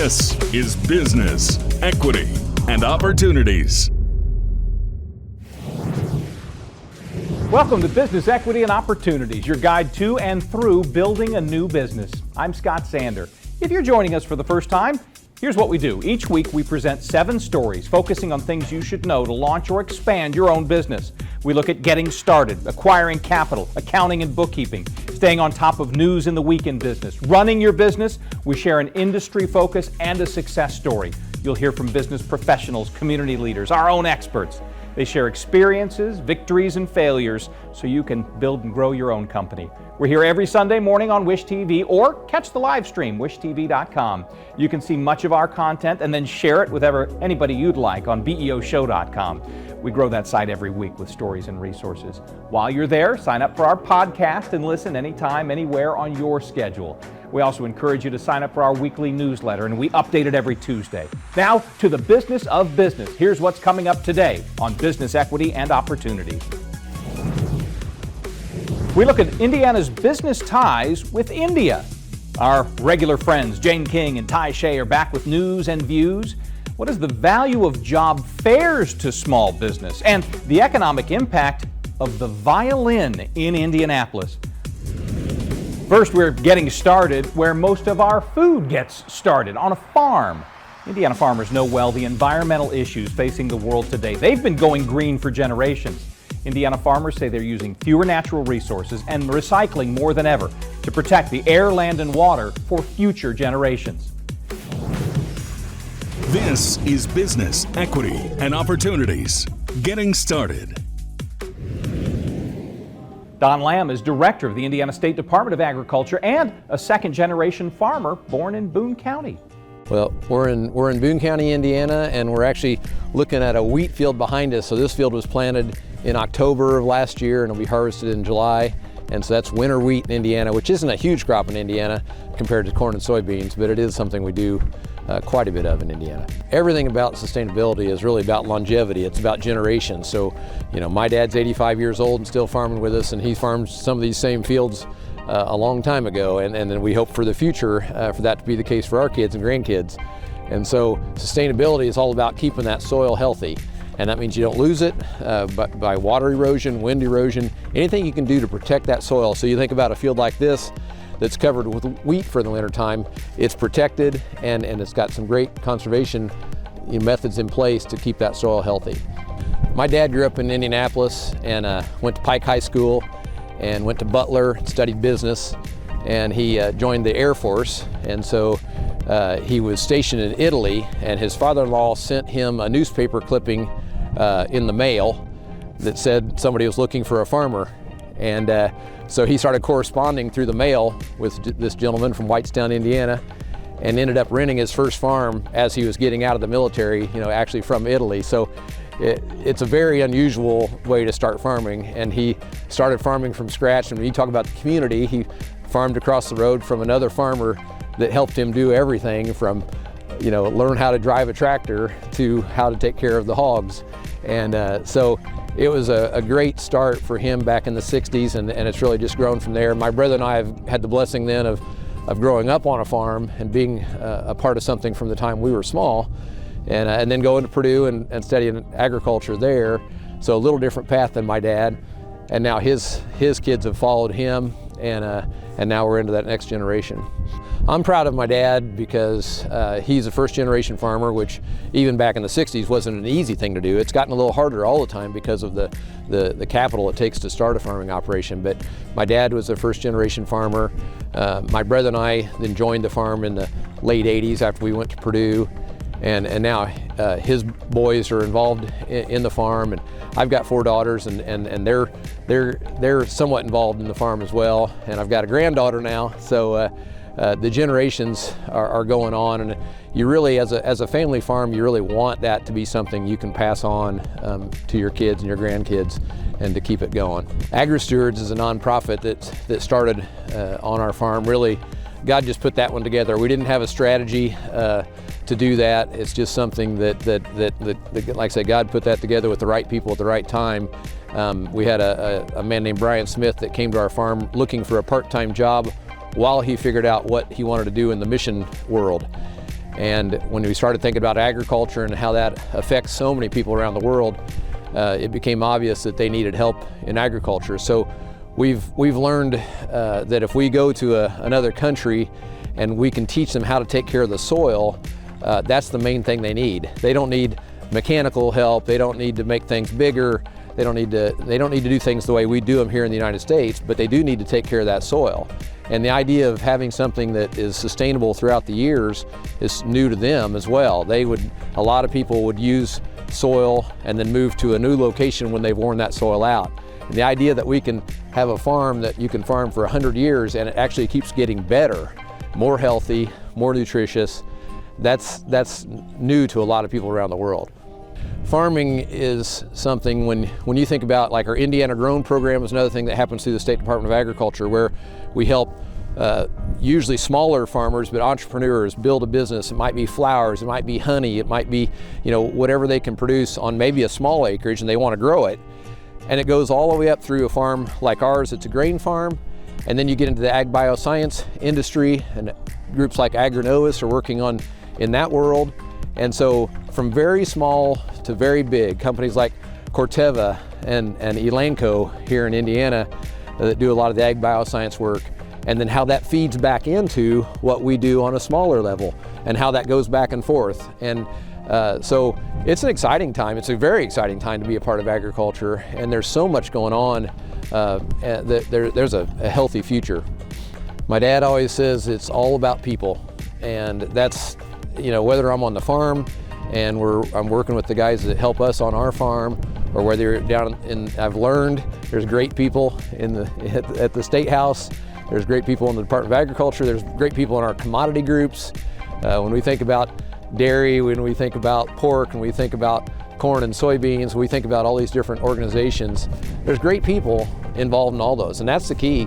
This is Business, Equity, and Opportunities. Welcome to Business, Equity, and Opportunities, your guide to and through building a new business. I'm Scott Sander. If you're joining us for the first time, here's what we do. Each week we present 7 stories focusing on things you should know to launch or expand your own business. We look at getting started, acquiring capital, accounting and bookkeeping, staying on top of news in the week in business, running your business. We share an industry focus and a success story. You'll hear from business professionals, community leaders, our own experts. They share experiences, victories, and failures so you can build and grow your own company. We're here every Sunday morning on Wish TV, or catch the live stream, wishtv.com. You can see much of our content and then share it with anybody you'd like on BE&O We grow that site every week with stories and resources. While you're there, sign up for our podcast and listen anytime, anywhere on your schedule. We also encourage you to sign up for our weekly newsletter, and we update it every Tuesday. Now, to the business of business. Here's what's coming up today on Business, Equity, and Opportunities. We look at Indiana's business ties with India. Our regular friends, Jane King and Ty Shea, are back with news and views. What is the value of job fairs to small business and the economic impact of the violin in Indianapolis? First, we're getting started where most of our food gets started, on a farm. Indiana farmers know well the environmental issues facing the world today. They've been going green for generations. Indiana farmers say they're using fewer natural resources and recycling more than ever to protect the air, land, and water for future generations. This is Business, Equity, and Opportunities. Getting started. Don Lamb is director of the Indiana State Department of Agriculture and a second-generation farmer born in Boone County. Well, we're in Boone County, Indiana, and we're actually looking at a wheat field behind us. So this field was planted in October of last year and it'll be harvested in July. And so that's winter wheat in Indiana, which isn't a huge crop in Indiana compared to corn and soybeans, but it is something we do quite a bit of in Indiana. Everything about sustainability is really about longevity. It's about generations. So, my dad's 85 years old and still farming with us, and he farmed some of these same fields a long time ago. And then we hope for the future for that to be the case for our kids and grandkids. And so sustainability is all about keeping that soil healthy. And that means you don't lose it by water erosion, wind erosion, anything you can do to protect that soil. So you think about a field like this that's covered with wheat for the wintertime, it's protected and it's got some great conservation methods in place to keep that soil healthy. My dad grew up in Indianapolis and went to Pike High School and went to Butler, studied business, and he joined the Air Force. And so he was stationed in Italy, and his father-in-law sent him a newspaper clipping in the mail that said somebody was looking for a farmer. And so he started corresponding through the mail with this gentleman from Whitestown, Indiana, and ended up renting his first farm as he was getting out of the military, actually from Italy. So it's a very unusual way to start farming, and he started farming from scratch. And when you talk about the community, he farmed across the road from another farmer that helped him do everything from, learn how to drive a tractor to how to take care of the hogs. And so it was a great start for him back in the 60s, and it's really just grown from there. My brother and I have had the blessing then of growing up on a farm and being a part of something from the time we were small, and then going to Purdue and studying agriculture there. So a little different path than my dad, and now his kids have followed him, and now we're into that next generation. I'm proud of my dad because he's a first-generation farmer, which even back in the 60s wasn't an easy thing to do. It's gotten a little harder all the time because of the capital it takes to start a farming operation. But my dad was a first-generation farmer. My brother and I then joined the farm in the late 80s after we went to Purdue. And now his boys are involved in the farm, and I've got 4 daughters, and they're somewhat involved in the farm as well. And I've got a granddaughter now, so the generations are going on, and you really, as a family farm, you really want that to be something you can pass on to your kids and your grandkids, and to keep it going. AgriStewards is a nonprofit that started on our farm. Really, God just put that one together. We didn't have a strategy to do that. It's just something that like I said, God put that together with the right people at the right time. We had a man named Brian Smith that came to our farm looking for a part-time job while he figured out what he wanted to do in the mission world. And when we started thinking about agriculture and how that affects so many people around the world, it became obvious that they needed help in agriculture. So we've learned that if we go to another country and we can teach them how to take care of the soil, that's the main thing they need. They don't need mechanical help. They don't need to make things bigger. They don't need to do things the way we do them here in the United States, but they do need to take care of that soil. And the idea of having something that is sustainable throughout the years is new to them as well. A lot of people would use soil and then move to a new location when they've worn that soil out. And the idea that we can have a farm that you can farm for 100 years and it actually keeps getting better, more healthy, more nutritious, that's new to a lot of people around the world. Farming is something, when you think about, like, our Indiana Grown program is another thing that happens through the State Department of Agriculture, where we help usually smaller farmers, but entrepreneurs build a business. It might be flowers, it might be honey, it might be, whatever they can produce on maybe a small acreage and they want to grow it. And it goes all the way up through a farm like ours. It's a grain farm. And then you get into the ag bioscience industry, and groups like Agronovus are working in that world. And so from very small to very big, companies like Corteva and Elanco here in Indiana that do a lot of the ag bioscience work, and then how that feeds back into what we do on a smaller level and how that goes back and forth. And so it's an exciting time. It's a very exciting time to be a part of agriculture, and there's so much going on. There's a healthy future. My dad always says it's all about people, and that's, whether I'm on the farm and I'm working with the guys that help us on our farm, or whether you're down I've learned there's great people at the State House, there's great people in the Department of Agriculture, there's great people in our commodity groups. When we think about dairy, when we think about pork, when we think about corn and soybeans, we think about all these different organizations. There's great people involved in all those, and that's the key.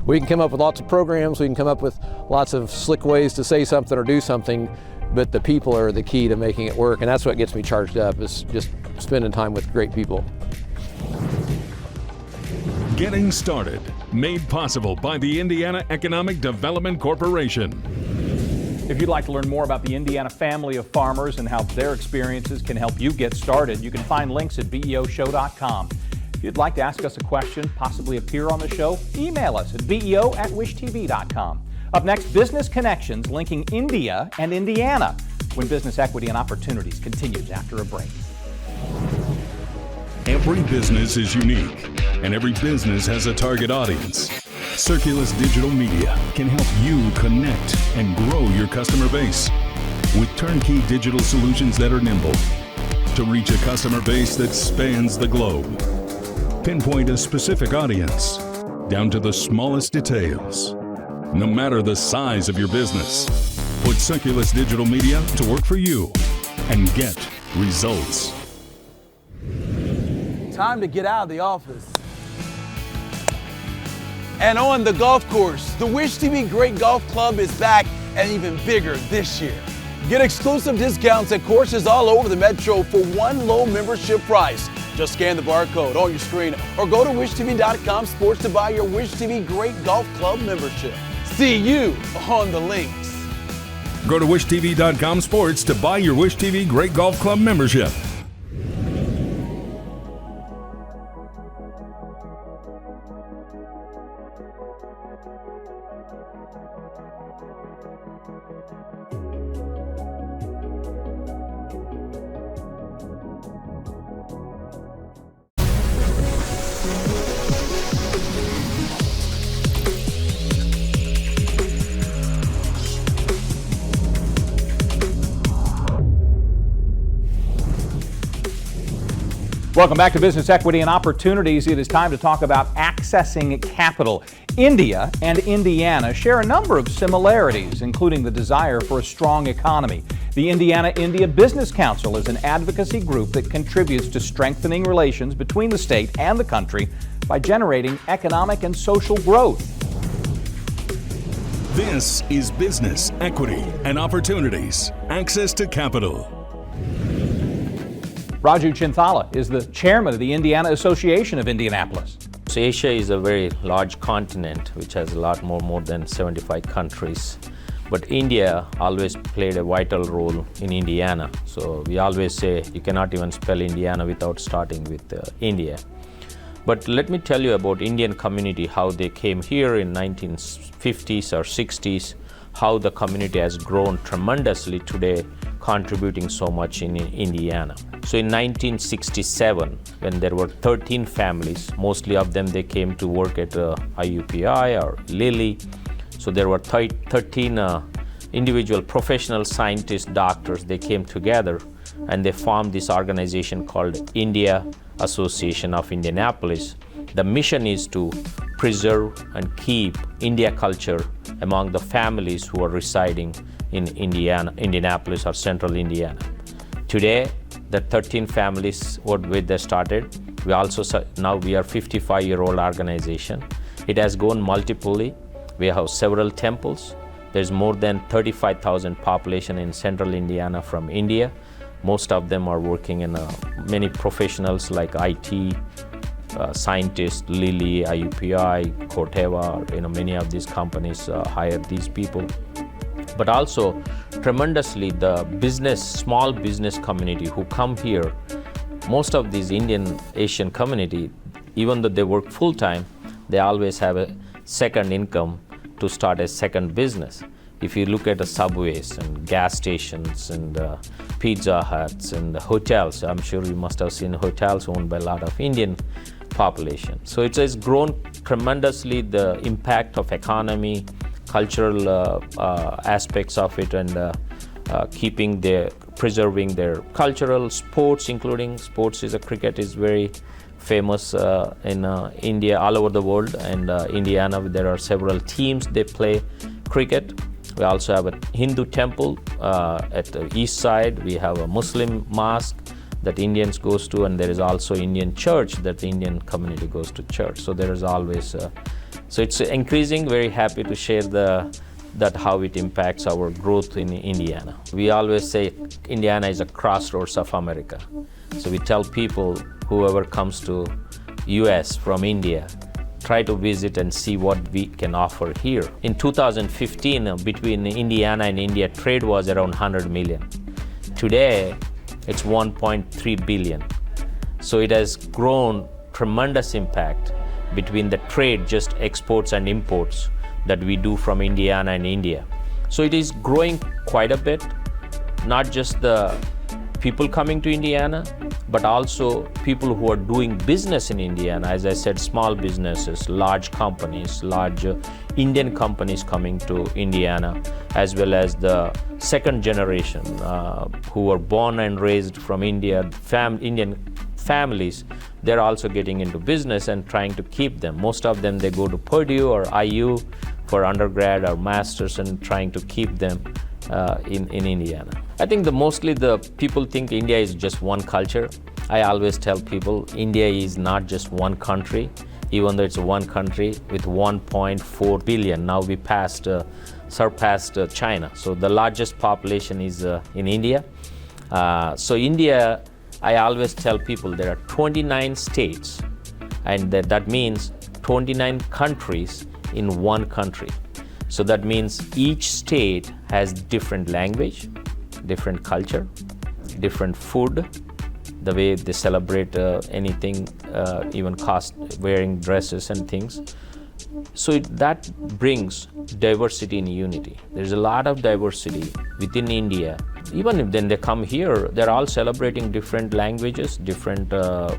We can come up with lots of programs, we can come up with lots of slick ways to say something or do something, but the people are the key to making it work, and that's what gets me charged up, is just spending time with great people. Getting Started, made possible by the Indiana Economic Development Corporation. If you'd like to learn more about the Indiana family of farmers and how their experiences can help you get started, you can find links at beoshow.com. If you'd like to ask us a question, possibly appear on the show, email us at beo@wishtv.com. Up next, Business Connections, linking India and Indiana, when Business Equity and Opportunities continues after a break. Every business is unique, and every business has a target audience. Circulus Digital Media can help you connect and grow your customer base with turnkey digital solutions that are nimble to reach a customer base that spans the globe. Pinpoint a specific audience down to the smallest details. No matter the size of your business, put Circulus Digital Media to work for you and get results. Time to get out of the office and on the golf course. The Wish TV Great Golf Club is back and even bigger this year. Get exclusive discounts at courses all over the metro for one low membership price. Just scan the barcode on your screen or go to wishtv.com sports to buy your Wish TV Great Golf Club membership. See you on the links. Go to wishtv.com sports to buy your Wish TV Great Golf Club membership. Welcome back to Business Equity and Opportunities. It is time to talk about accessing capital. India and Indiana share a number of similarities, including the desire for a strong economy. The Indiana-India Business Council is an advocacy group that contributes to strengthening relations between the state and the country by generating economic and social growth. This is Business Equity and Opportunities. Access to capital. Raju Chinthala is the chairman of the Indiana Association of Indianapolis. So Asia is a very large continent which has a lot more than 75 countries. But India always played a vital role in Indiana. So we always say you cannot even spell Indiana without starting with India. But let me tell you about Indian community, how they came here in 1950s or 60s, how the community has grown tremendously today, contributing so much in Indiana. So in 1967, when there were 13 families, mostly of them they came to work at IUPI or Lilly. So there were 13 individual professional scientists, doctors, they came together and they formed this organization called Indy Association of Indianapolis. The mission is to preserve and keep India culture among the families who are residing in Indianapolis or central Indiana. Today, the 13 families where they started, now we are 55-year-old organization. It has grown multiply. We have several temples. There's more than 35,000 population in central Indiana from India. Most of them are working in many professionals like IT, scientists, Lilly, IUPI, Corteva, many of these companies hire these people. But also tremendously the small business community who come here, most of these Asian community, even though they work full-time, they always have a second income to start a second business. If you look at the subways and gas stations and Pizza Huts and the hotels, I'm sure you must have seen hotels owned by a lot of Indian population. So it has grown tremendously, the impact of economy, cultural aspects of it, and preserving their cultural sports, including sports. Cricket is very famous in India, all over the world, and Indiana there are several teams they play cricket. We also have a Hindu temple at the east side. We have a Muslim mosque that Indians goes to, and there is also Indian church that the Indian community goes to church. So there is always, so it's increasing. Very happy to share that how it impacts our growth in Indiana. We always say Indiana is a crossroads of America. So we tell people, whoever comes to US from India, try to visit and see what we can offer here. In 2015, between Indiana and India, trade was around 100 million. Today, it's 1.3 billion. So it has grown tremendous impact between the trade, just exports and imports that we do from Indiana and India. So it is growing quite a bit, not just the people coming to Indiana, but also people who are doing business in Indiana. As I said, small businesses, large companies, large Indian companies coming to Indiana, as well as the second generation who were born and raised from India, Indian families. They're also getting into business and trying to keep them. Most of them, they go to Purdue or IU for undergrad or masters and trying to keep them in Indiana. I think mostly the people think India is just one culture. I always tell people India is not just one country, even though it's one country with 1.4 billion. Now we surpassed China. So the largest population is in India. So India, I always tell people there are 29 states, and that means 29 countries in one country. So that means each state has different language, different culture, different food, the way they celebrate anything, even wearing dresses and things. So that brings diversity in unity. There's a lot of diversity within India. Even if then they come here, they're all celebrating different languages, different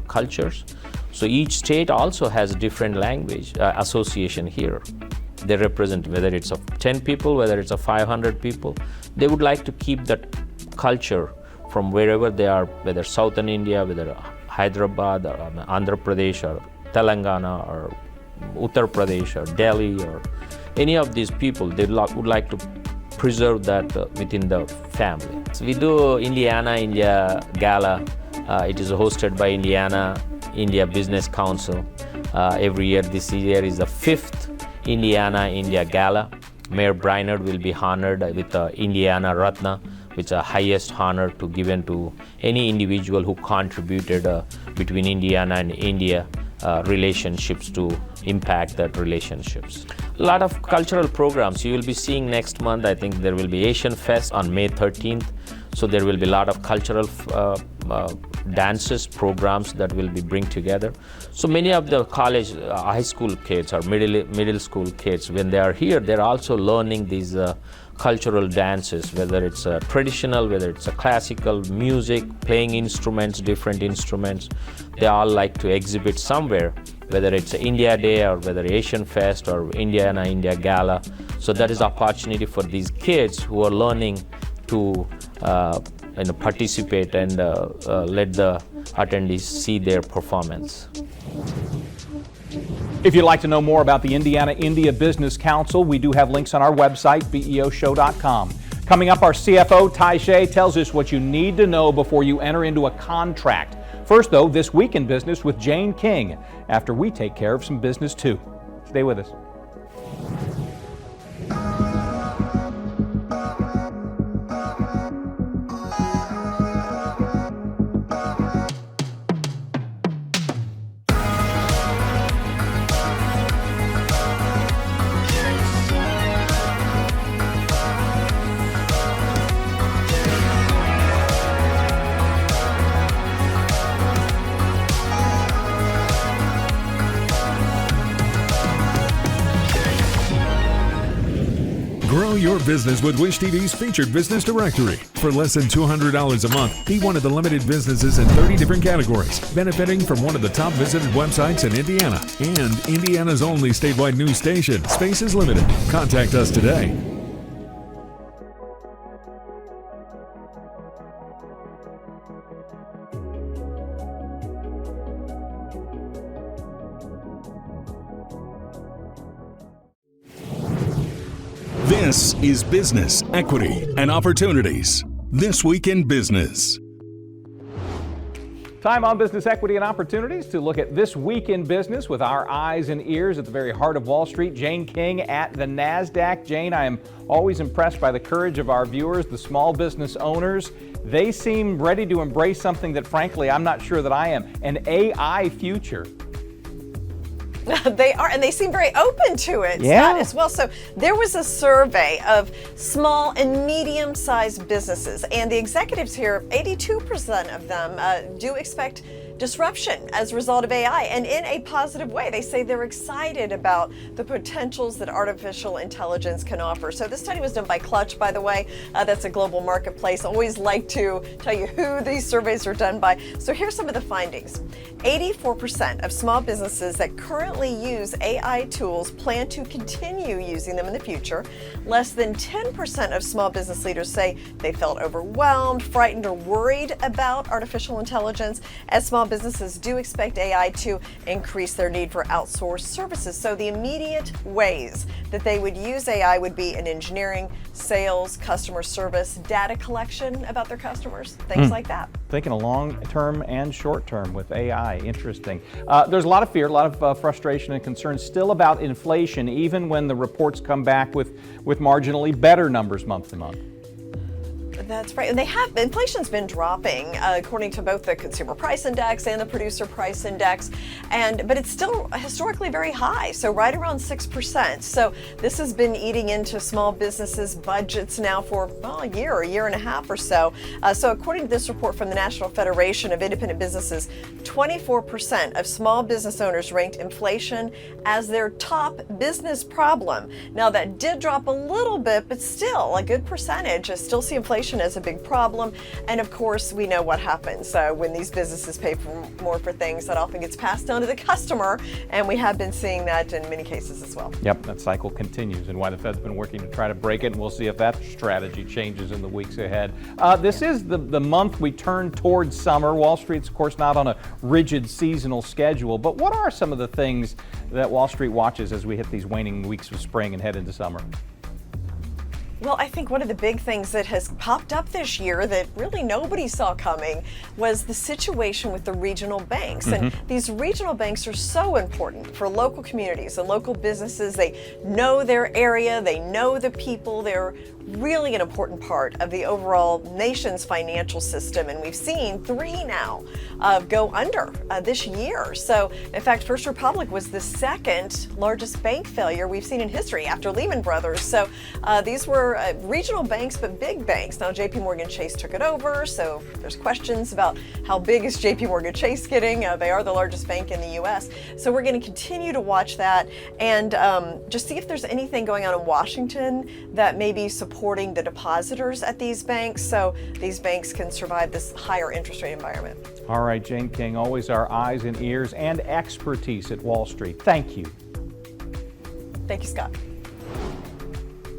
cultures. So each state also has a different language association here. They represent, whether it's 10 people, whether it's 500 people, they would like to keep that culture from wherever they are, whether southern India, whether Hyderabad or Andhra Pradesh or Telangana or Uttar Pradesh or Delhi or any of these people, they would like to preserve that within the family. So we do India Gala. It is hosted by India Business Council. Every year, this year is the 5th India Gala. Mayor Brainerd will be honored with the Indiana Ratna, which is the highest honor given to any individual who contributed between Indiana and India relationships to impact that relationships. A lot of cultural programs you will be seeing next month. I think there will be Asian Fest on May 13th. So there will be a lot of cultural dances, programs that will be bring together. So many of the college, high school kids or middle school kids, when they are here, they're also learning these cultural dances, whether it's traditional, whether it's a classical music, playing instruments, different instruments. They all like to exhibit somewhere, whether it's India Day or whether Asian Fest or India Gala. So that is opportunity for these kids who are learning to participate and let the attendees see their performance. If you'd like to know more about the Indiana India Business Council, we do have links on our website, beoshow.com. Coming up, our CFO, Tai Shea, tells us what you need to know before you enter into a contract. First, though, This Week in Business with Jane King, after we take care of some business, too. Stay with us. Grow your business with Wish TV's featured business directory. For less than $200 a month, be one of the limited businesses in 30 different categories, benefiting from one of the top visited websites in Indiana and Indiana's only statewide news station. Space is limited. Contact us today. This is Business, Equity, and Opportunities. This Week in Business. Time on Business, Equity, and Opportunities to look at This Week in Business with our eyes and ears at the very heart of Wall Street. Jane King at the NASDAQ. Jane, I am always impressed by the courage of our viewers, the small business owners. They seem ready to embrace something that, frankly, I'm not sure that I am, an AI future. They are, and they seem very open to it, Scott, as well. So there was a survey of small and medium-sized businesses, and the executives here, 82% of them do expect disruption as a result of AI, and in a positive way. They say they're excited about the potentials that artificial intelligence can offer. So this study was done by Clutch, by the way. That's a global marketplace. Always like to tell you who these surveys are done by. So here's some of the findings. 84% of small businesses that currently use AI tools plan to continue using them in the future. Less than 10% of small business leaders say they felt overwhelmed, frightened, or worried about artificial intelligence, as small businesses do expect AI to increase their need for outsourced services. So the immediate ways that they would use AI would be in engineering, sales, customer service, data collection about their customers, things like that. Thinking a long term and short term with AI. Interesting. There's a lot of fear, a lot of frustration and concern still about inflation, even when the reports come back with marginally better numbers month to month. That's right, and inflation's been dropping according to both the Consumer Price Index and the Producer Price Index, but it's still historically very high, so right around 6%. So this has been eating into small businesses' budgets now for a year and a half or so. So according to this report from the National Federation of Independent Businesses, 24% of small business owners ranked inflation as their top business problem. Now that did drop a little bit, but still a good percentage still see inflation as a big problem. And of course, we know what happens when these businesses pay more for things. That often gets passed on to the customer, and we have been seeing that in many cases as well. Yep, that cycle continues, and why the Fed's been working to try to break it, and we'll see if that strategy changes in the weeks ahead. This is the month we turn towards summer. Wall Street's, of course, not on a rigid seasonal schedule, but what are some of the things that Wall Street watches as we hit these waning weeks of spring and head into summer? Well, I think one of the big things that has popped up this year that really nobody saw coming was the situation with the regional banks. And these regional banks are so important for local communities and local businesses. They know their area, they know the people, they're really an important part of the overall nation's financial system. And we've seen 3 now go under this year. So, in fact, First Republic was the second largest bank failure we've seen in history after Lehman Brothers. So, these were regional banks, but big banks. Now, JP Morgan Chase took it over, so there's questions about how big is JP Morgan Chase getting. They are the largest bank in the U.S. So, we're going to continue to watch that and just see if there's anything going on in Washington that may be supporting the depositors at these banks, so these banks can survive this higher interest rate environment. All right, Jane King, always our eyes and ears and expertise at Wall Street. Thank you. Thank you, Scott.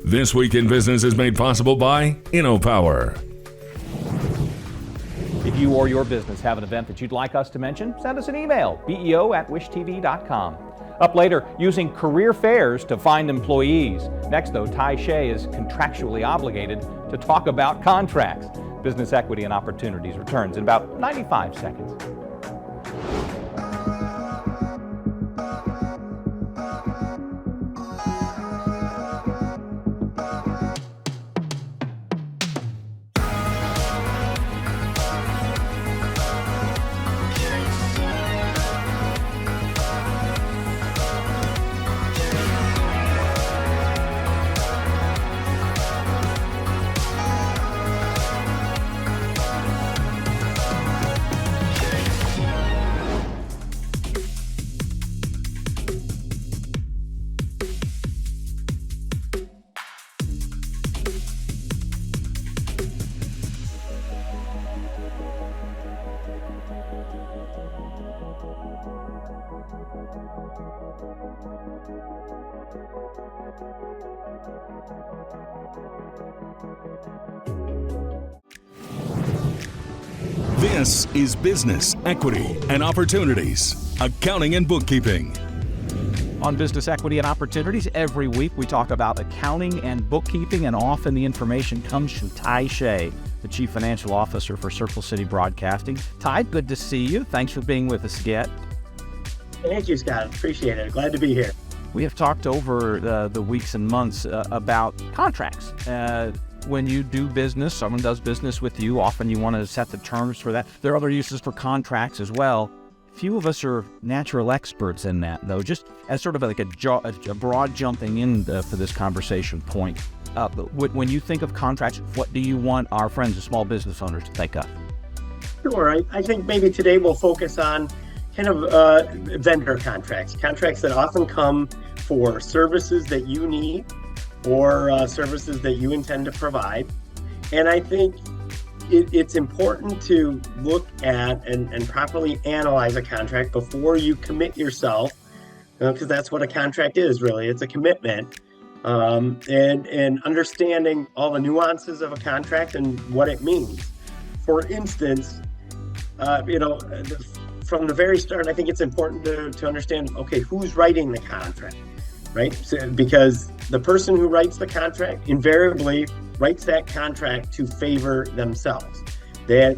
This Week in Business is made possible by InnoPower. If you or your business have an event that you'd like us to mention, send us an email, beo@wishtv.com. Up later, using career fairs to find employees. Next, though, Ty Shea is contractually obligated to talk about contracts. Business Equity and Opportunities returns in about 95 seconds. This is Business, Equity, and Opportunities, Accounting and Bookkeeping. On Business Equity and Opportunities, every week we talk about accounting and bookkeeping, and often the information comes from Ty Shea, the Chief Financial Officer for Circle City Broadcasting. Ty, good to see you. Thanks for being with us again. Thank you, Scott. Appreciate it. Glad to be here. We have talked over the weeks and months about contracts. When you do business, someone does business with you, often you want to set the terms for that. There are other uses for contracts as well. Few of us are natural experts in that, though. Just as sort of like a broad jumping in for this conversation point, when you think of contracts, what do you want our friends and small business owners to think of? Sure. I think maybe today we'll focus on kind of vendor contracts that often come for services that you need or services that you intend to provide. And I think it's important to look at and properly analyze a contract before you commit yourself, because that's what a contract is, really. It's a commitment. And understanding all the nuances of a contract and what it means. For instance, from the very start, I think it's important to understand, okay, who's writing the contract, right? So, because the person who writes the contract invariably writes that contract to favor themselves. They're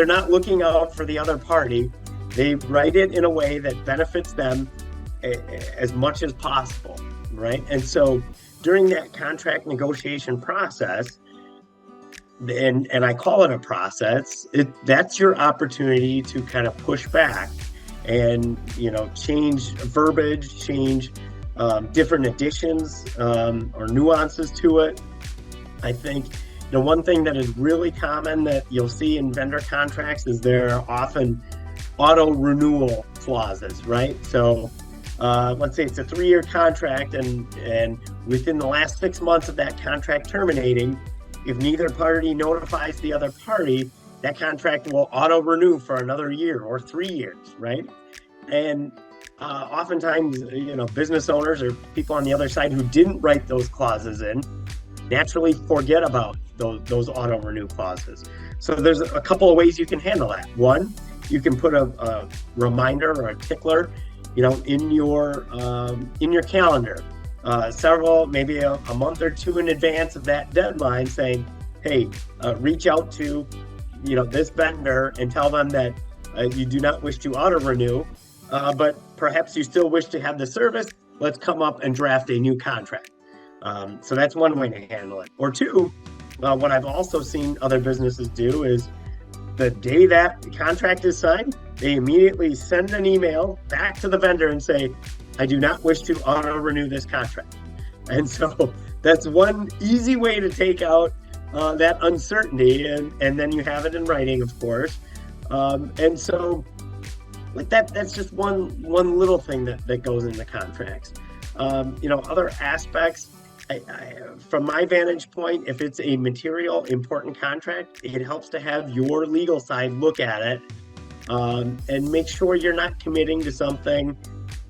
not looking out for the other party. They write it in a way that benefits them as much as possible, right? And so during that contract negotiation process, and I call it a process, that's your opportunity to kind of push back and, change verbiage, change different additions or nuances to it. I think one thing that is really common that you'll see in vendor contracts is there are often auto renewal clauses, right? So let's say it's a 3-year contract and within the last 6 months of that contract terminating, if neither party notifies the other party, that contract will auto renew for another year or 3 years, right? And oftentimes, business owners or people on the other side who didn't write those clauses in naturally forget about those auto renew clauses. So there's a couple of ways you can handle that. One, you can put a reminder or a tickler, in your calendar, maybe a month or two in advance of that deadline, saying, hey, reach out to, this vendor and tell them that you do not wish to auto renew, but perhaps you still wish to have the service. Let's come up and draft a new contract. So that's one way to handle it. Or two, what I've also seen other businesses do is the day that the contract is signed, they immediately send an email back to the vendor and say, I do not wish to auto-renew this contract. And so that's one easy way to take out that uncertainty, and then you have it in writing, of course. And so like that's just one little thing that goes into contracts. Other aspects, from my vantage point, if it's a material important contract, it helps to have your legal side look at it and make sure you're not committing to something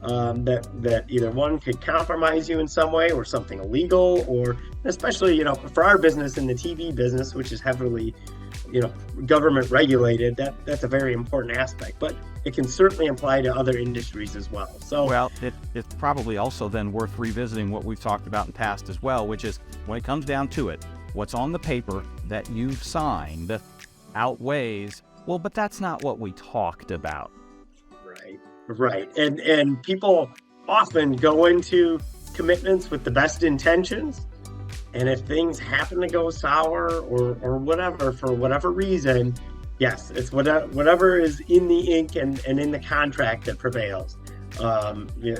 that either one could compromise you in some way, or something illegal, or especially, for our business in the TV business, which is heavily, government regulated, that's a very important aspect, but it can certainly apply to other industries as well. So, well, it's probably also then worth revisiting what we've talked about in past as well, which is when it comes down to it, what's on the paper that you've signed outweighs, well, but that's not what we talked about. Right. And people often go into commitments with the best intentions. And if things happen to go sour or whatever, for whatever reason, yes, it's whatever is in the ink and in the contract that prevails,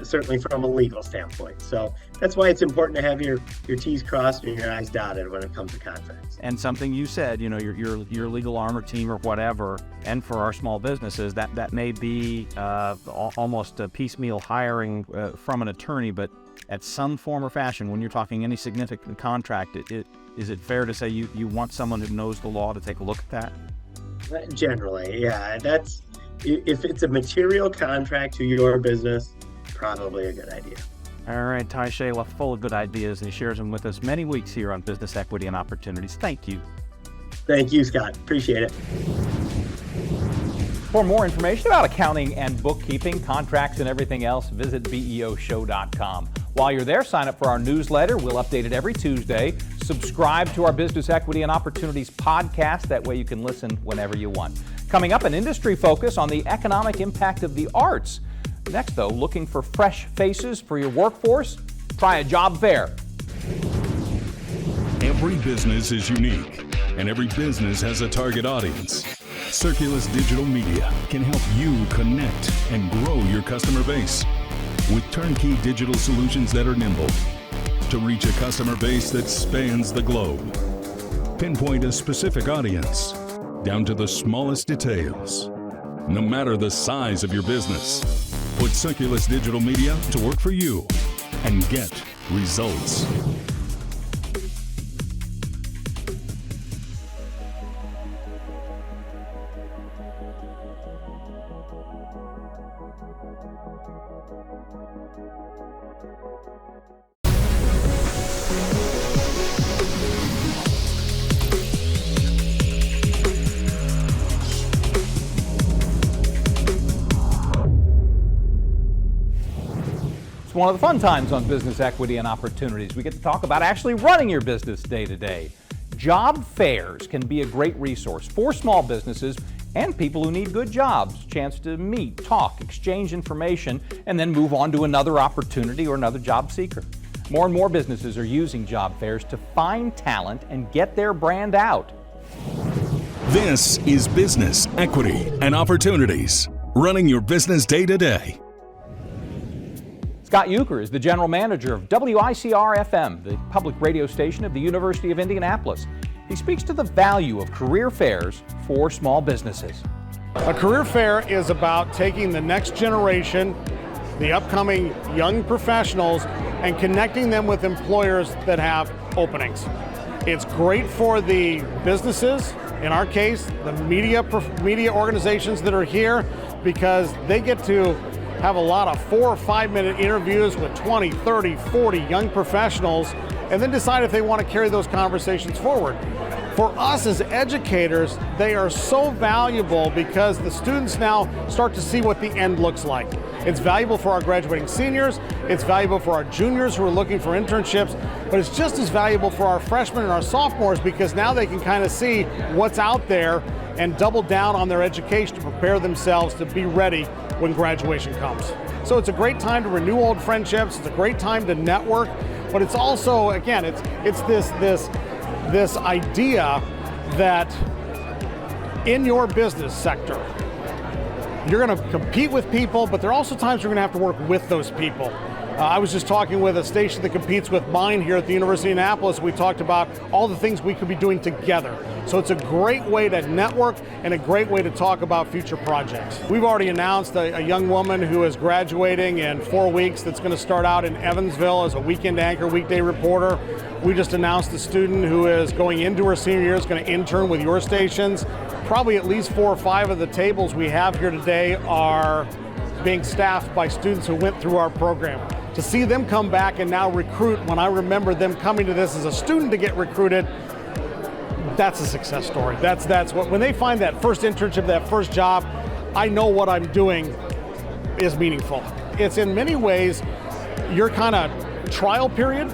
certainly from a legal standpoint. So that's why it's important to have your T's crossed and your I's dotted when it comes to contracts. And something you said, your legal armor team or whatever, and for our small businesses, that may be almost a piecemeal hiring from an attorney, but at some form or fashion, when you're talking any significant contract, is it fair to say you want someone who knows the law to take a look at that? Generally, yeah. That's, if it's a material contract to your business, probably a good idea. All right, Ty Shayla, full of good ideas, and he shares them with us many weeks here on Business Equity and Opportunities. Thank you. Thank you, Scott. Appreciate it. For more information about accounting and bookkeeping, contracts, and everything else, visit beoshow.com. While you're there, sign up for our newsletter. We'll update it every Tuesday. Subscribe to our Business Equity and Opportunities podcast. That way you can listen whenever you want. Coming up, an industry focus on the economic impact of the arts. Next, though, looking for fresh faces for your workforce? Try a job fair. Every business is unique, and every business has a target audience. Circulus Digital Media can help you connect and grow your customer base with turnkey digital solutions that are nimble to reach a customer base that spans the globe. Pinpoint a specific audience down to the smallest details. No matter the size of your business, put Circulus Digital Media to work for you and get results. It's one of the fun times on Business Equity and Opportunities. We get to talk about actually running your business day to day. Job fairs can be a great resource for small businesses and people who need good jobs. Chance to meet, talk, exchange information, and then move on to another opportunity or another job seeker. More and more businesses are using job fairs to find talent and get their brand out. This is Business Equity and Opportunities, running your business day to day. Scott Euchre is the general manager of WICR-FM, the public radio station of the University of Indianapolis. He speaks to the value of career fairs for small businesses. A career fair is about taking the next generation, the upcoming young professionals, and connecting them with employers that have openings. It's great for the businesses, in our case, the media organizations that are here, because they get to have a lot of 4 or 5 minute interviews with 20, 30, 40 young professionals, and then decide if they want to carry those conversations forward. For us as educators, they are so valuable because the students now start to see what the end looks like. It's valuable for our graduating seniors, it's valuable for our juniors who are looking for internships, but it's just as valuable for our freshmen and our sophomores because now they can kind of see what's out there and double down on their education to prepare themselves to be ready when graduation comes. So it's a great time to renew old friendships, it's a great time to network, but it's also, again, it's this idea that in your business sector, you're going to compete with people, but there are also times you're going to have to work with those people. I was just talking with a station that competes with mine here at the University of Indianapolis. We talked about all the things we could be doing together. So it's a great way to network and a great way to talk about future projects. We've already announced a young woman who is graduating in 4 weeks that's going to start out in Evansville as a weekend anchor, weekday reporter. We just announced a student who is going into her senior year, is going to intern with your stations. Probably at least 4 or 5 of the tables we have here today are being staffed by students who went through our program. To see them come back and now recruit, when I remember them coming to this as a student to get recruited, that's a success story. That's what, when they find that first internship, that first job, I know what I'm doing is meaningful. It's in many ways your kind of trial period,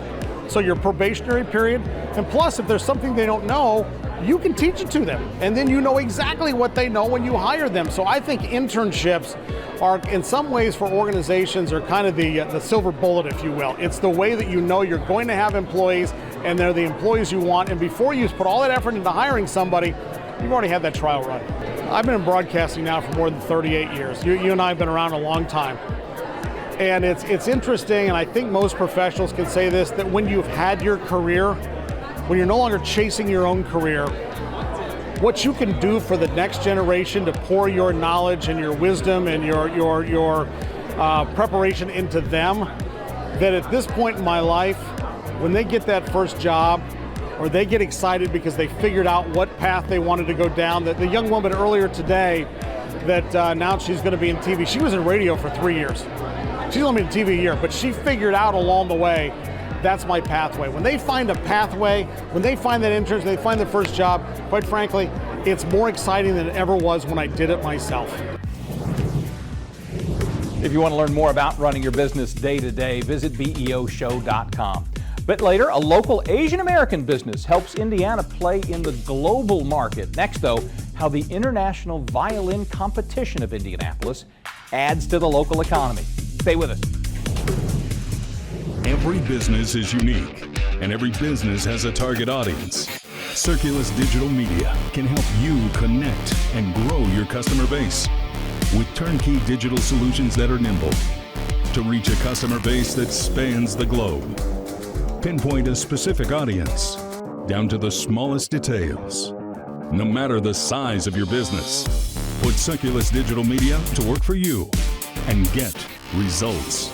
so your probationary period, and plus if there's something they don't know, you can teach it to them, and then you know exactly what they know when you hire them. So I think internships are, in some ways for organizations, are kind of the silver bullet, if you will. It's the way that you know you're going to have employees, and they're the employees you want, and before you put all that effort into hiring somebody, you've already had that trial run. I've been in broadcasting now for more than 38 years. You and I have been around a long time. And it's interesting, and I think most professionals can say this, that when you've had your career, when you're no longer chasing your own career, what you can do for the next generation to pour your knowledge and your wisdom and your preparation into them, that at this point in my life, when they get that first job, or they get excited because they figured out what path they wanted to go down, that the young woman earlier today that announced she's going to be in TV, she was in radio for 3 years. She's only been in TV a year, but she figured out along the way, that's my pathway. When they find a pathway, when they find that internship, they find their first job, quite frankly, it's more exciting than it ever was when I did it myself. If you want to learn more about running your business day to day, visit BEOshow.com. A bit later, a local Asian American business helps Indiana play in the global market. Next, though, how the International Violin Competition of Indianapolis adds to the local economy. Stay with us. Every business is unique, and every business has a target audience. Circulus Digital Media can help you connect and grow your customer base with turnkey digital solutions that are nimble to reach a customer base that spans the globe. Pinpoint a specific audience down to the smallest details. No matter the size of your business, put Circulus Digital Media to work for you and get results.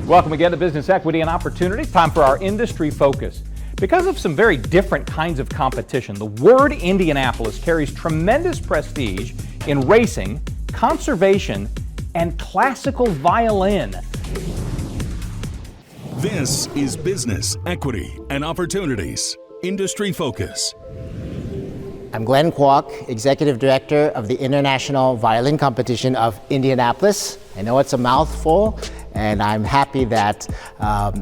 Welcome again to Business Equity and Opportunity. Time for our industry focus. Because of some very different kinds of competition, the word Indianapolis carries tremendous prestige in racing, conservation, and classical violin. This is Business Equity and Opportunities. Industry Focus. I'm Glenn Kwok, Executive Director of the International Violin Competition of Indianapolis. I know it's a mouthful, and I'm happy that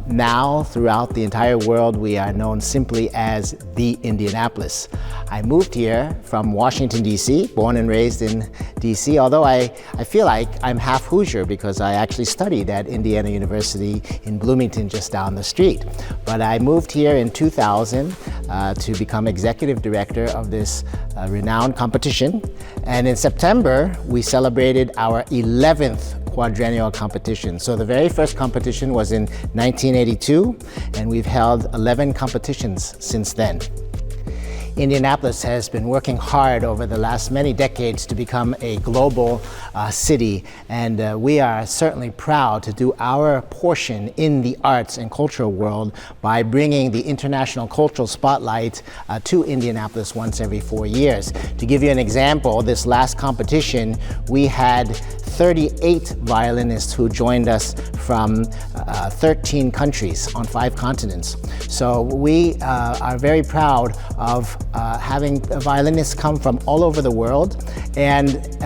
now throughout the entire world we are known simply as the Indianapolis. I moved here from Washington, D.C., born and raised in D.C., although I feel like I'm half Hoosier because I actually studied at Indiana University in Bloomington just down the street. But I moved here in 2000 to become Executive Director of this renowned competition. And in September, we celebrated our 11th quadrennial competition. So the very first competition was in 1982, and we've held 11 competitions since then. Indianapolis has been working hard over the last many decades to become a global city, and we are certainly proud to do our portion in the arts and cultural world by bringing the International Cultural Spotlight to Indianapolis once every 4 years. To give you an example, this last competition, we had 38 violinists who joined us from 13 countries on 5 continents. So we are very proud of having violinists come from all over the world. And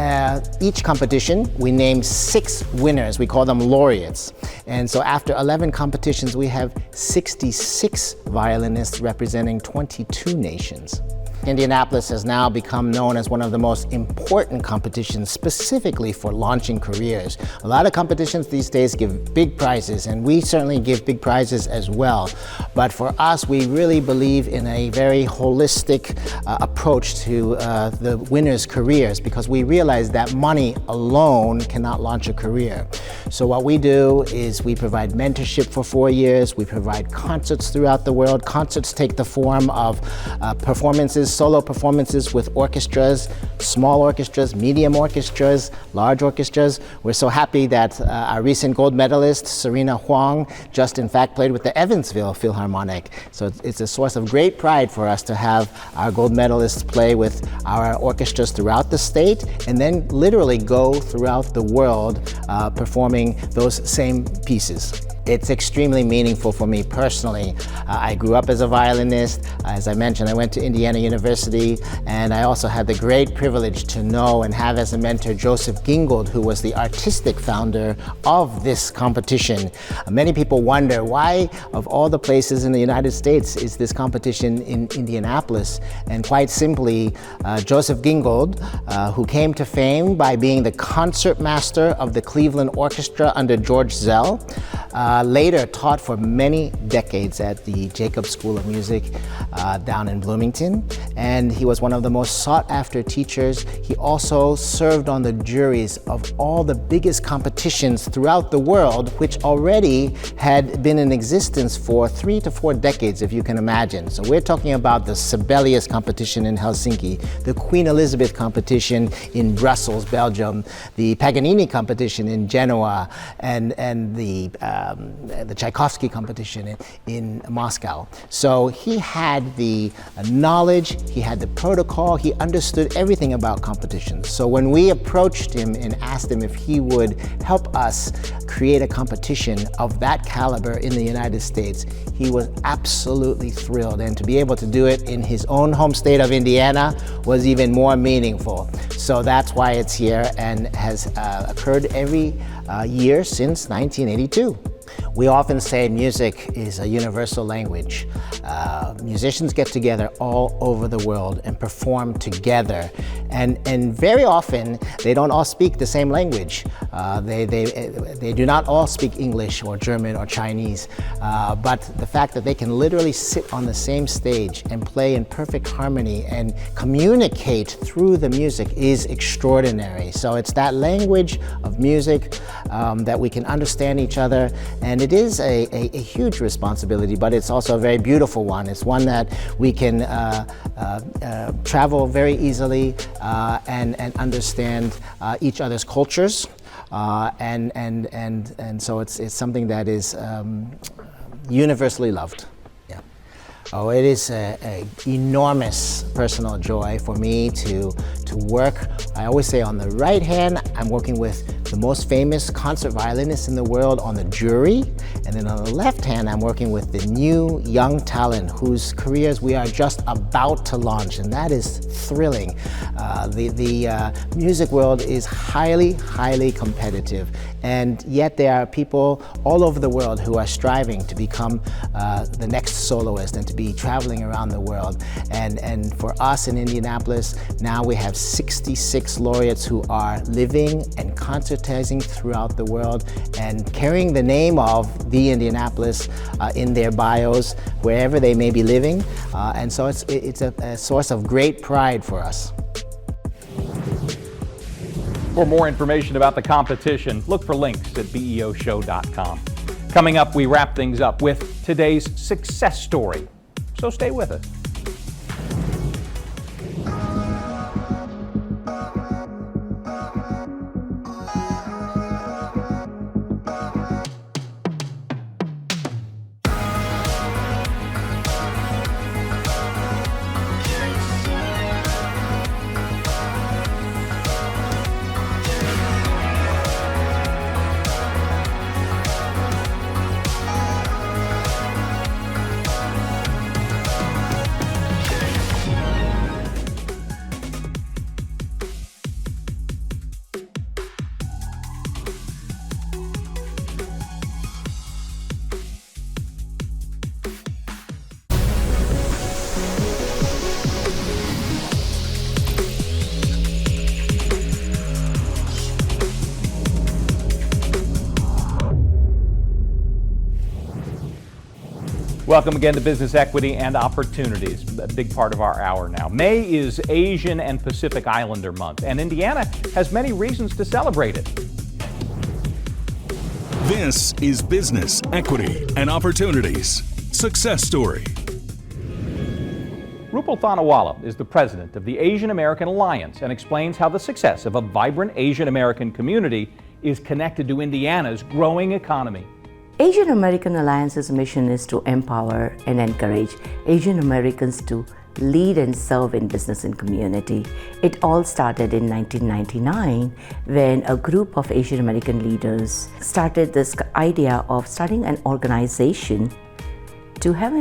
each competition, we name 6 winners. We call them laureates. And so after 11 competitions, we have 66 violinists representing 22 nations. Indianapolis has now become known as one of the most important competitions specifically for launching careers. A lot of competitions these days give big prizes, and we certainly give big prizes as well. But for us, we really believe in a very holistic approach to the winners' careers, because we realize that money alone cannot launch a career. So what we do is we provide mentorship for 4 years. We provide concerts throughout the world. Concerts take the form of performances, solo performances with orchestras, small orchestras, medium orchestras, large orchestras. We're so happy that our recent gold medalist, Serena Huang, just in fact played with the Evansville Philharmonic. So it's a source of great pride for us to have our gold medalists play with our orchestras throughout the state, and then literally go throughout the world performing those same pieces. It's extremely meaningful for me personally. I grew up as a violinist. As I mentioned, I went to Indiana University, and I also had the great privilege to know and have as a mentor Joseph Gingold, who was the artistic founder of this competition. Many people wonder why, of all the places in the United States, is this competition in Indianapolis? And quite simply, Joseph Gingold, who came to fame by being the concertmaster of the Cleveland Orchestra under George Zell, later taught for many decades at the Jacobs School of Music down in Bloomington, and he was one of the most sought-after teachers. He also served on the juries of all the biggest competitions throughout the world, which already had been in existence for 3 to 4 decades, if you can imagine. So we're talking about the Sibelius competition in Helsinki, the Queen Elizabeth competition in Brussels, Belgium, the Paganini competition in Genoa, and the Tchaikovsky competition in Moscow. So he had the knowledge, he had the protocol, he understood everything about competitions. So when we approached him and asked him if he would help us create a competition of that caliber in the United States, he was absolutely thrilled. And to be able to do it in his own home state of Indiana was even more meaningful. So that's why it's here and has occurred every year since 1982. We often say music is a universal language. Musicians get together all over the world and perform together. And very often, they don't all speak the same language. They do not all speak English or German or Chinese. But the fact that they can literally sit on the same stage and play in perfect harmony and communicate through the music is extraordinary. So it's that language of music that we can understand each other. And it is a huge responsibility, but it's also a very beautiful one. It's one that we can travel very easily and understand each other's cultures. And so it's something that is universally loved. Yeah. Oh, it is an enormous personal joy for me to work. I always say on the right hand, I'm working with the most famous concert violinists in the world on the jury. And then on the left hand, I'm working with the new young talent whose careers we are just about to launch. And that is thrilling. The music world is highly, highly competitive. And yet there are people all over the world who are striving to become the next soloist and to be traveling around the world. And for us in Indianapolis, now we have 66 laureates who are living and concertizing throughout the world and carrying the name of the Indianapolis in their bios wherever they may be living. And so it's a source of great pride for us. For more information about the competition, look for links at beoshow.com. Coming up, we wrap things up with today's success story. So stay with us. Welcome again to Business Equity and Opportunities, a big part of our hour now. May is Asian and Pacific Islander Month, and Indiana has many reasons to celebrate it. This is Business, Equity, and Opportunities. Success Story. Rupal Thanawala is the president of the Asian American Alliance and explains how the success of a vibrant Asian American community is connected to Indiana's growing economy. Asian American Alliance's mission is to empower and encourage Asian Americans to lead and serve in business and community. It all started in 1999 when a group of Asian American leaders started this idea of starting an organization to have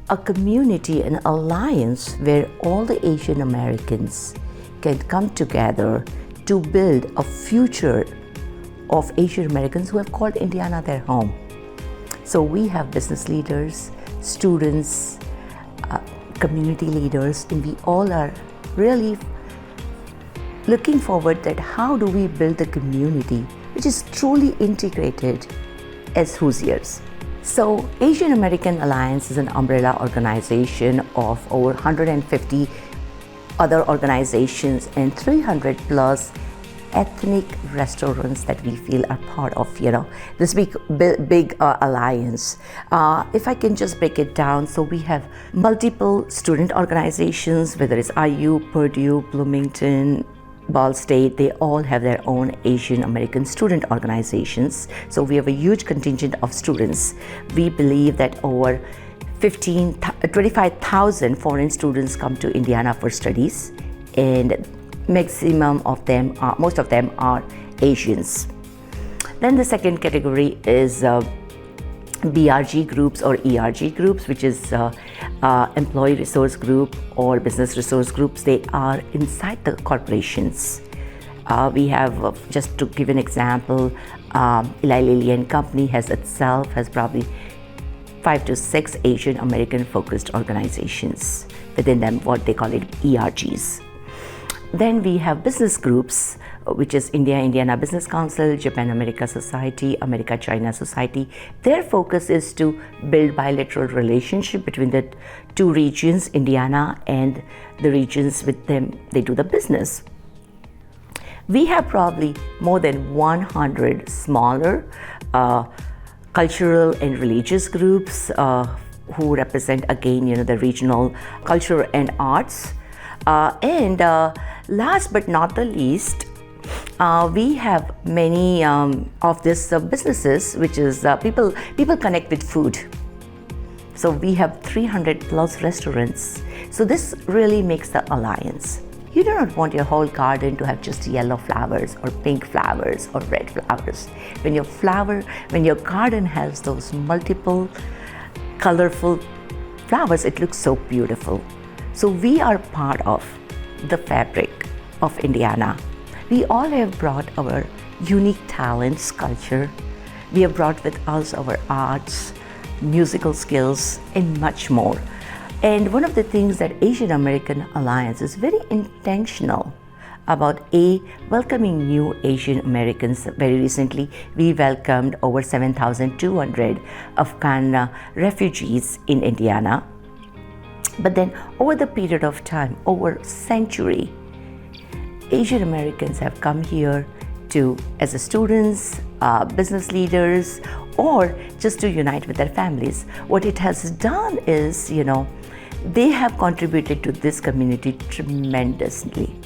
a community, an alliance where all the Asian Americans can come together to build a future of Asian Americans who have called Indiana their home. So we have business leaders, students, community leaders, and we all are really looking forward that how do we build a community which is truly integrated as Hoosiers. So Asian American Alliance is an umbrella organization of over 150 other organizations and 300 plus ethnic restaurants that we feel are part of, this big alliance. If I can just break it down, so we have multiple student organizations, whether it's IU, Purdue, Bloomington, Ball State, they all have their own Asian American student organizations. So we have a huge contingent of students. We believe that over 25,000 foreign students come to Indiana for studies, and maximum of them most of them are Asians. Then the second category is BRG groups or ERG groups, which is employee resource group or business resource groups. They are inside the corporations. We have, just to give an example, Eli Lilly and Company has probably 5 to 6 Asian American focused organizations within them, what they call it ERGs. Then we have business groups, which is Indiana Business Council, Japan America Society, America China Society. Their focus is to build bilateral relationship between the two regions, Indiana and the regions with them they do the business. We have probably more than 100 smaller cultural and religious groups who represent again, the regional culture and arts. Last but not the least, we have many of these businesses, which is people connect with food. So we have 300 plus restaurants. So this really makes the alliance. You do not want your whole garden to have just yellow flowers or pink flowers or red flowers. When your garden has those multiple colorful flowers, it looks so beautiful. So we are part of the fabric of Indiana. We all have brought our unique talents, culture. We have brought with us our arts, musical skills, and much more. And one of the things that Asian American Alliance is very intentional about welcoming new Asian Americans. Very recently, we welcomed over 7,200 Afghan refugees in Indiana. But then over the period of time, over a century, Asian Americans have come here as students, business leaders, or just to unite with their families. What it has done is, they have contributed to this community tremendously.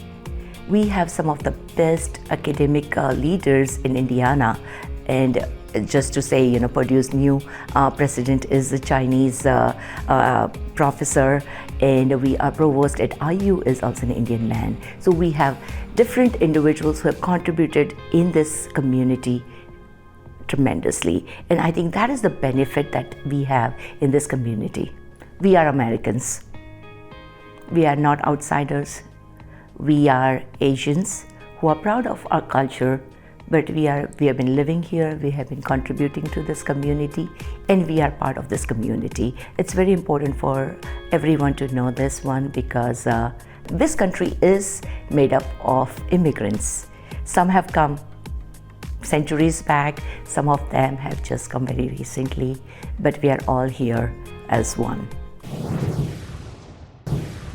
We have some of the best academic leaders in Indiana, and just to say, Purdue's new president is a Chinese professor, and our provost at IU is also an Indian man. So we have different individuals who have contributed in this community tremendously. And I think that is the benefit that we have in this community. We are Americans. We are not outsiders. We are Asians who are proud of our culture, but we have been living here, we have been contributing to this community, and we are part of this community. It's very important for everyone to know this one, because this country is made up of immigrants. Some have come centuries back, some of them have just come very recently, but we are all here as one.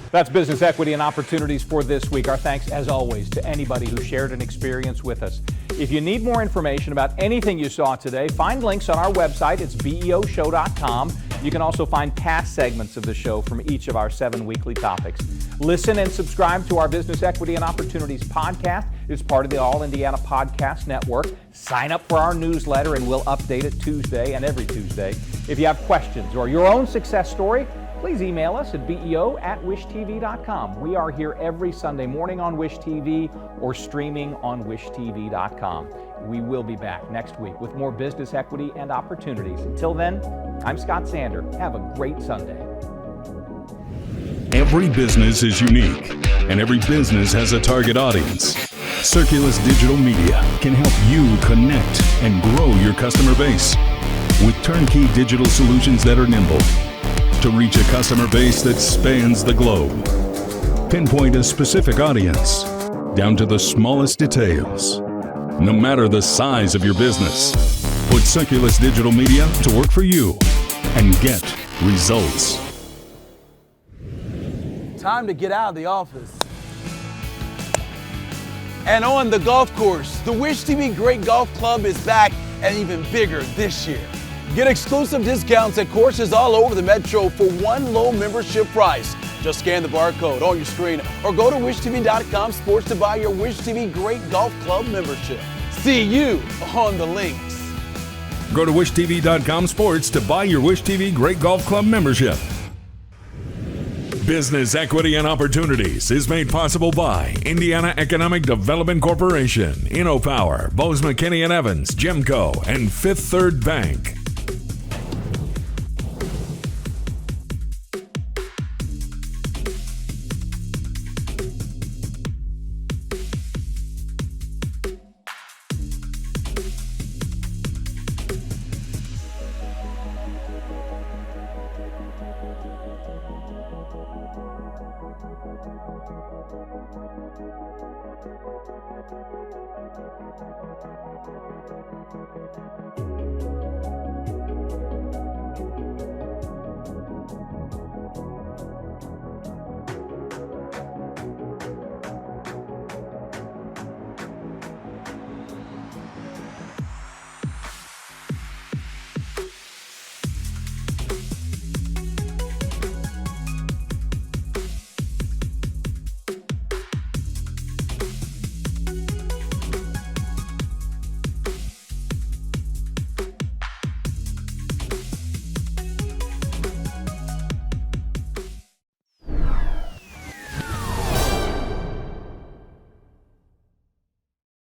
That's Business Equity and Opportunities for this week. Our thanks, as always, to anybody who shared an experience with us. If you need more information about anything you saw today, find links on our website. It's beoshow.com. You can also find past segments of the show from each of our 7 weekly topics. Listen and subscribe to our Business Equity and Opportunities podcast. It's part of the All Indiana Podcast Network. Sign up for our newsletter and we'll update it Tuesday and every Tuesday. If you have questions or your own success story, please email us at beo@wishtv.com. We are here every Sunday morning on Wish TV or streaming on wishtv.com. We will be back next week with more business equity and opportunities. Until then, I'm Scott Sander. Have a great Sunday. Every business is unique, and every business has a target audience. Circulus Digital Media can help you connect and grow your customer base with turnkey digital solutions that are nimble to reach a customer base that spans the globe. Pinpoint a specific audience down to the smallest details. No matter the size of your business, put Circulus Digital Media to work for you and get results. Time to get out of the office. And on the golf course, the Wish TV Great Golf Club is back and even bigger this year. Get exclusive discounts at courses all over the metro for one low membership price. Just scan the barcode on your screen or go to wishtv.com sports to buy your Wish TV Great Golf Club membership. See you on the links. Go to wishtv.com sports to buy your Wish TV Great Golf Club membership. Business Equity and Opportunities is made possible by Indiana Economic Development Corporation, Inno Power, Bose McKinney & Evans, Gemco, and Fifth Third Bank.